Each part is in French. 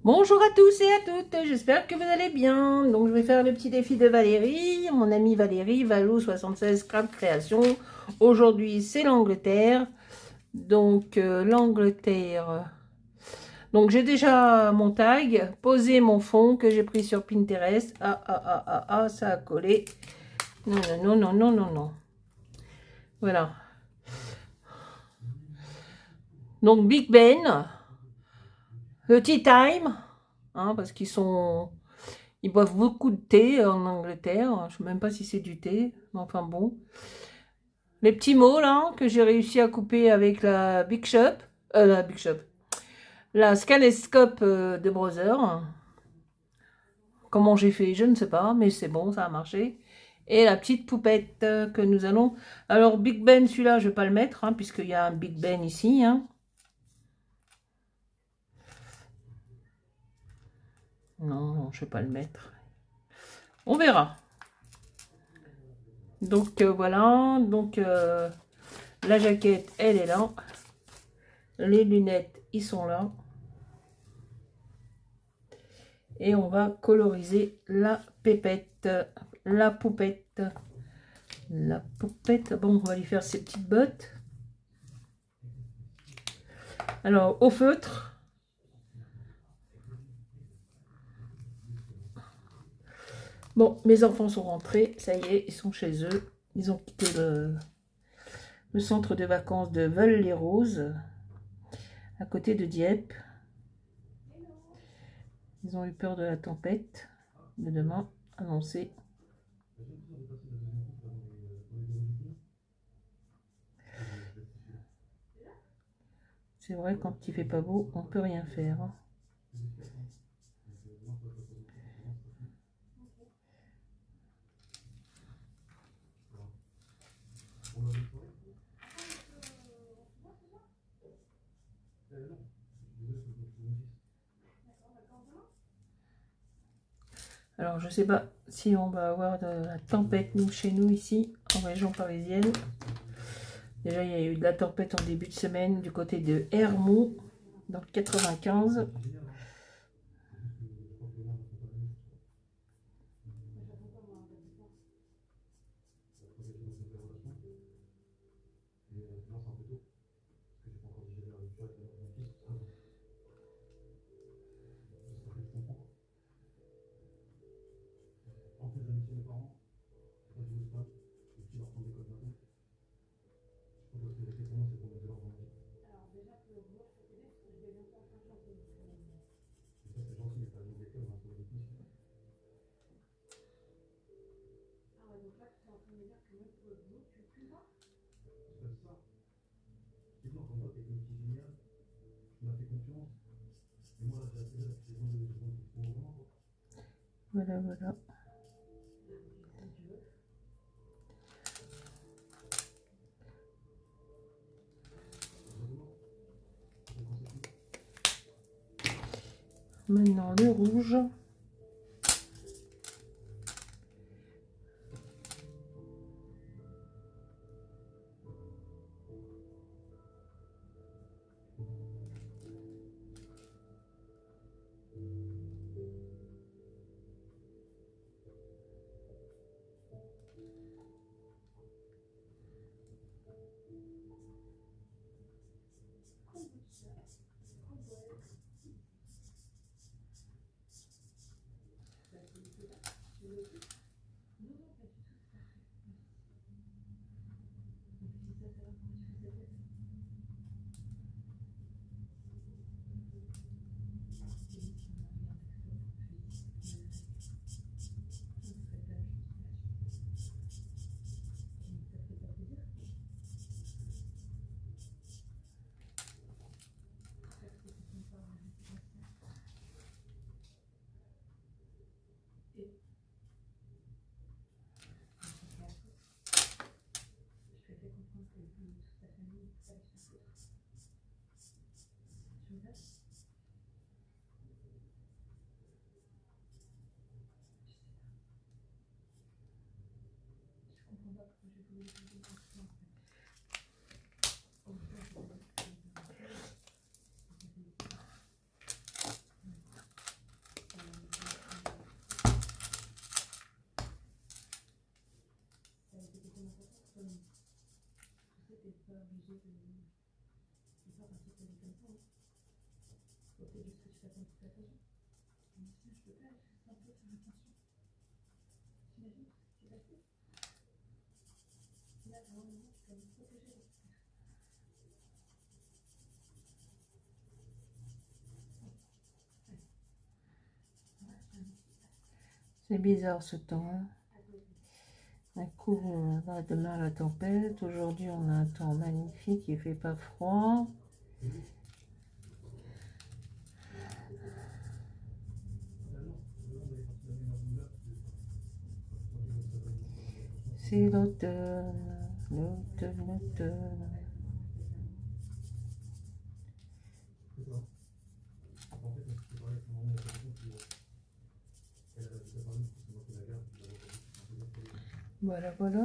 Bonjour à tous et à toutes, j'espère que vous allez bien. Donc je vais faire le petit défi de Valérie, mon amie Valérie, Valou76 Scrap Création. Aujourd'hui c'est l'Angleterre. Donc l'Angleterre. Donc j'ai déjà mon tag, posé mon fond que j'ai pris sur Pinterest. Ça a collé. Non, non, non, non, non, non, non. Voilà. Donc Big Ben, le Tea Time, hein, parce ils boivent beaucoup de thé en Angleterre. Je ne sais même pas si c'est du thé, mais enfin bon. Les petits mots là que j'ai réussi à couper avec la la Scalescope de Brother. Comment j'ai fait, je ne sais pas, mais c'est bon, ça a marché. Et la petite poupette que nous allons. Alors Big Ben, celui-là, je ne vais pas le mettre, hein, puisqu'il y a un Big Ben ici. Hein. Non, non, je ne vais pas le mettre. On verra. Donc voilà, donc la jaquette, elle est là. Les lunettes, ils sont là. Et on va coloriser la pépette, la poupette. La poupette, bon, on va lui faire ses petites bottes. Alors, au feutre. Bon, mes enfants sont rentrés, ça y est, ils sont chez eux. Ils ont quitté le centre de vacances de Veules-les-Roses, à côté de Dieppe. Ils ont eu peur de la tempête de demain annoncée. C'est vrai, quand il fait pas beau, on peut rien faire. Hein. Alors, je sais pas si on va avoir de la tempête, nous, chez nous, ici, en région parisienne. Déjà, il y a eu de la tempête en début de semaine du côté de Hermont, dans le 95. Voilà, voilà. Maintenant, le rouge. C'est bizarre ce temps, hein. Un coup, on a demain la tempête. Aujourd'hui, on a un temps magnifique, il fait pas froid. C'est l'automne, l'automne, l'automne. Voilà, voilà.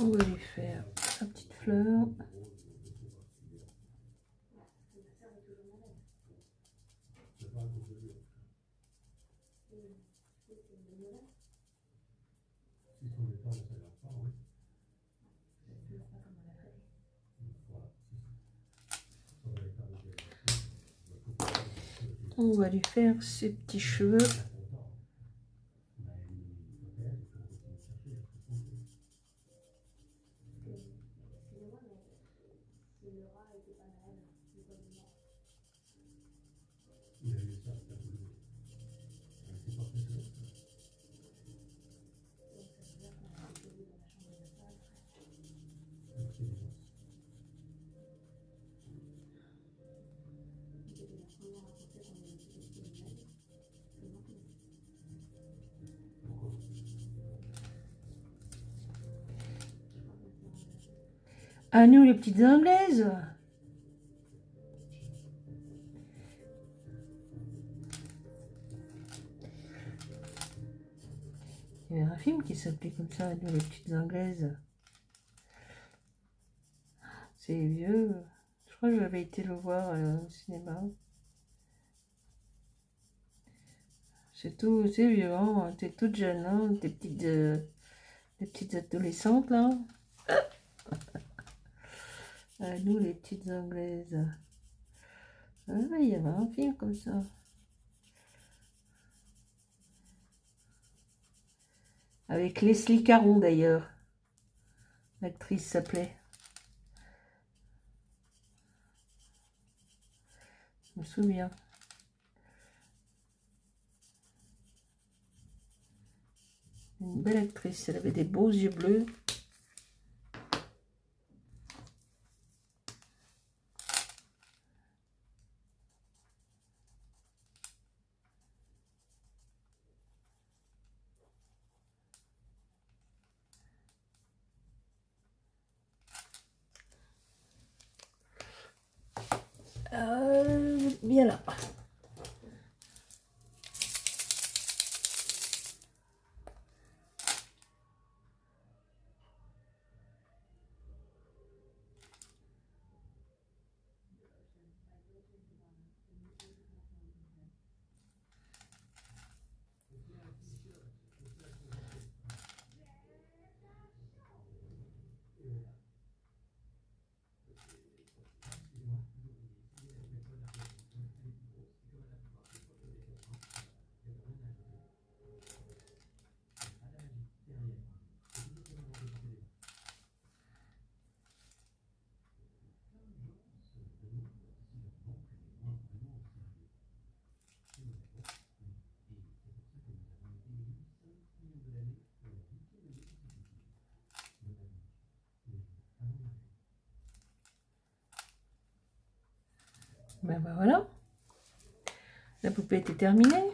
On va lui faire sa petite fleur. On va lui faire ses petits cheveux. À nous les petites Anglaises. Il y avait un film qui s'appelait comme ça, nous les petites Anglaises. C'est vieux. Je crois que j'avais été le voir au cinéma. C'est tout, c'est vieux, hein. T'es toute jeune, hein. Des petites adolescentes là. À nous les petites Anglaises. Ah, il y avait un film comme ça. Avec Leslie Caron d'ailleurs. L'actrice s'appelait. Je me souviens. Une belle actrice, elle avait des beaux yeux bleus. Bien là. Ben voilà. La poupée était terminée.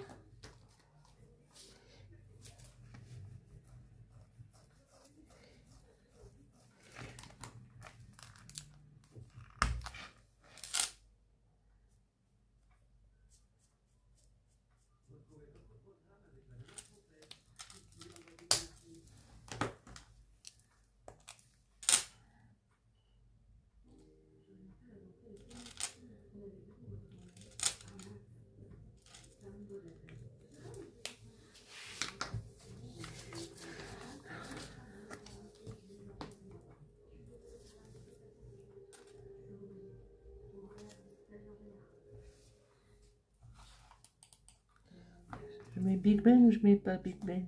Je mets Big Ben ou je mets pas Big Ben?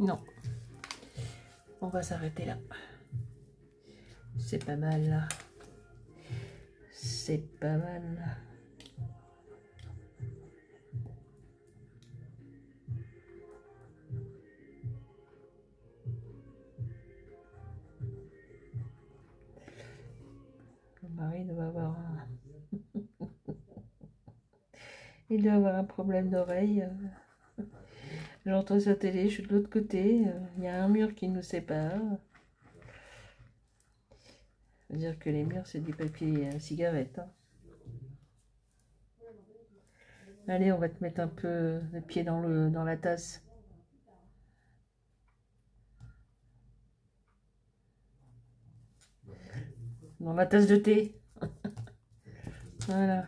Non. On va s'arrêter là. C'est pas mal là. C'est pas mal. Mon mari doit avoir un... Il doit avoir un problème d'oreille. J'entends sa télé, je suis de l'autre côté. Il y a un mur qui nous sépare. Ça veut dire que les murs, c'est du papier à cigarette. Hein. Allez, on va te mettre un peu le pied dans la tasse. Dans la tasse de thé. Voilà.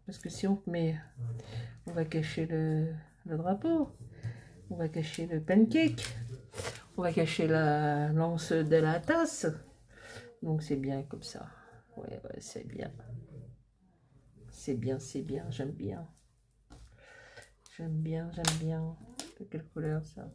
Parce que si on te met... On va cacher le drapeau. On va cacher le pancake. On va cacher la lance de la tasse. Donc c'est bien comme ça. Ouais, c'est bien. C'est bien, j'aime bien. J'aime bien. De quelle couleur ça?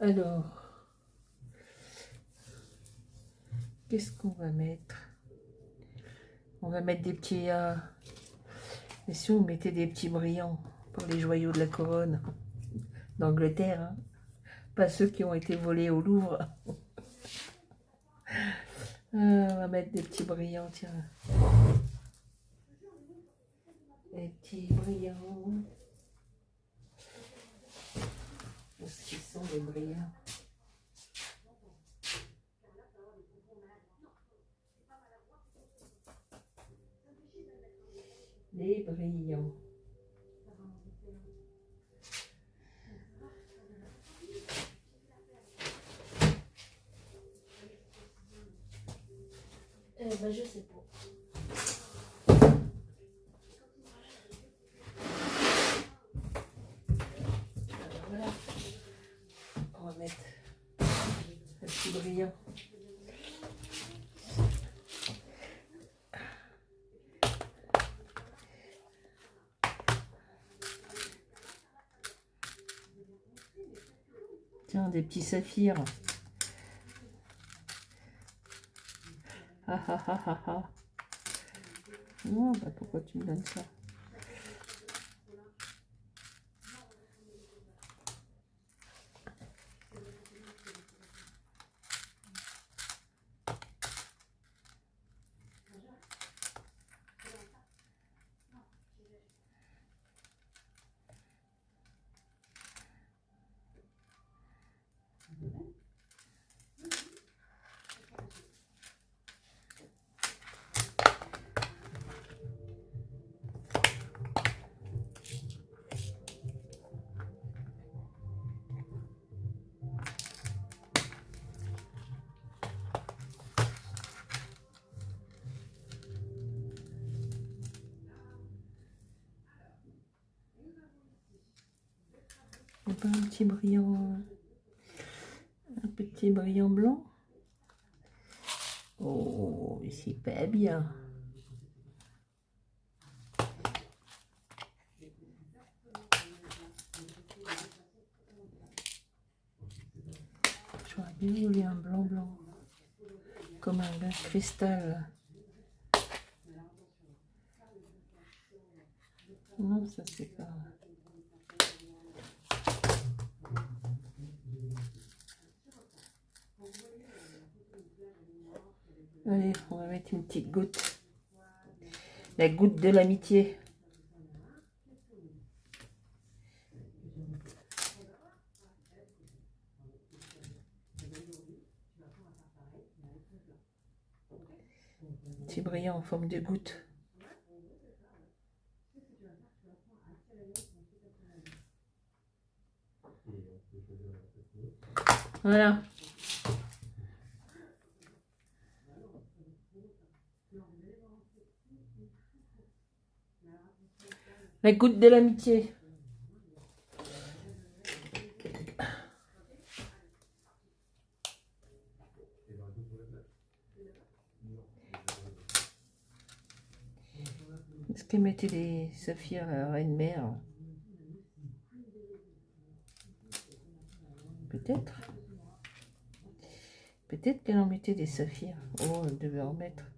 Alors, qu'est-ce qu'on va mettre? On va mettre des petits... Et si on mettait des petits brillants pour les joyaux de la couronne d'Angleterre, hein? Pas ceux qui ont été volés au Louvre. On va mettre des petits brillants, tiens. Des petits brillants. Où est-ce qu'ils sont les brillants? Les brillants. Ben, je sais pas. Voilà. On va mettre le petit brillant. Tiens, des petits saphirs. Ah ah ah ah ah. Non, bah pourquoi tu me donnes ça? Il n'y a pas un petit brillant blanc? Oh, c'est pas bien. J'aurais bien voulu un blanc, comme un cristal. Non, ça c'est pas... Allez, on va mettre une petite goutte. La goutte de l'amitié. Petit brillant en forme de goutte. Voilà. La goutte de l'amitié. Est-ce qu'elle mettait des saphirs à la reine-mère? Peut-être. Peut-être qu'elle en mettait des saphirs. Oh, elle devait en mettre.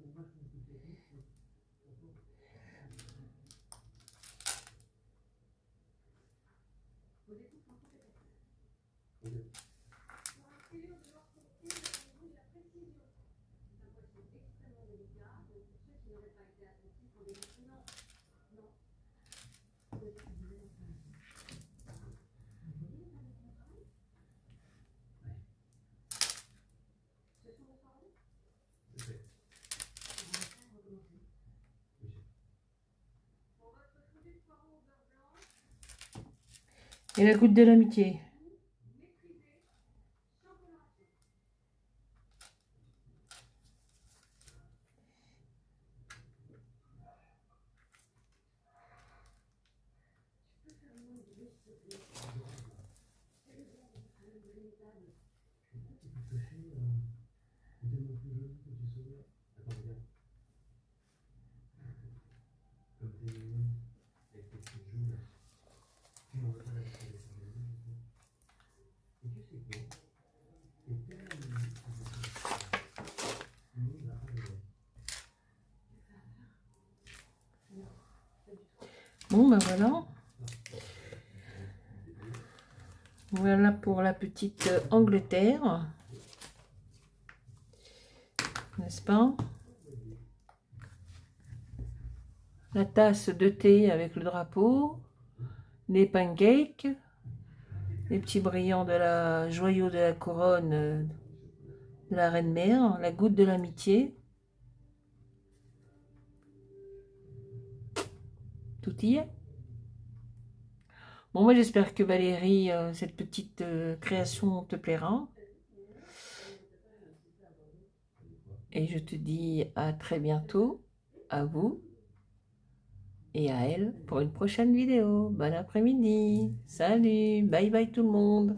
Et la goutte de l'amitié. Bon, ben voilà. Voilà pour la petite Angleterre. N'est-ce pas? La tasse de thé avec le drapeau. Les pancakes. Les petits brillants de la joyau de la couronne de la reine-mère. La goutte de l'amitié. Tout y est. Bon, moi j'espère que Valérie, cette petite création te plaira. Et je te dis à très bientôt, à vous et à elle pour une prochaine vidéo. Bon après-midi. Salut, bye bye tout le monde.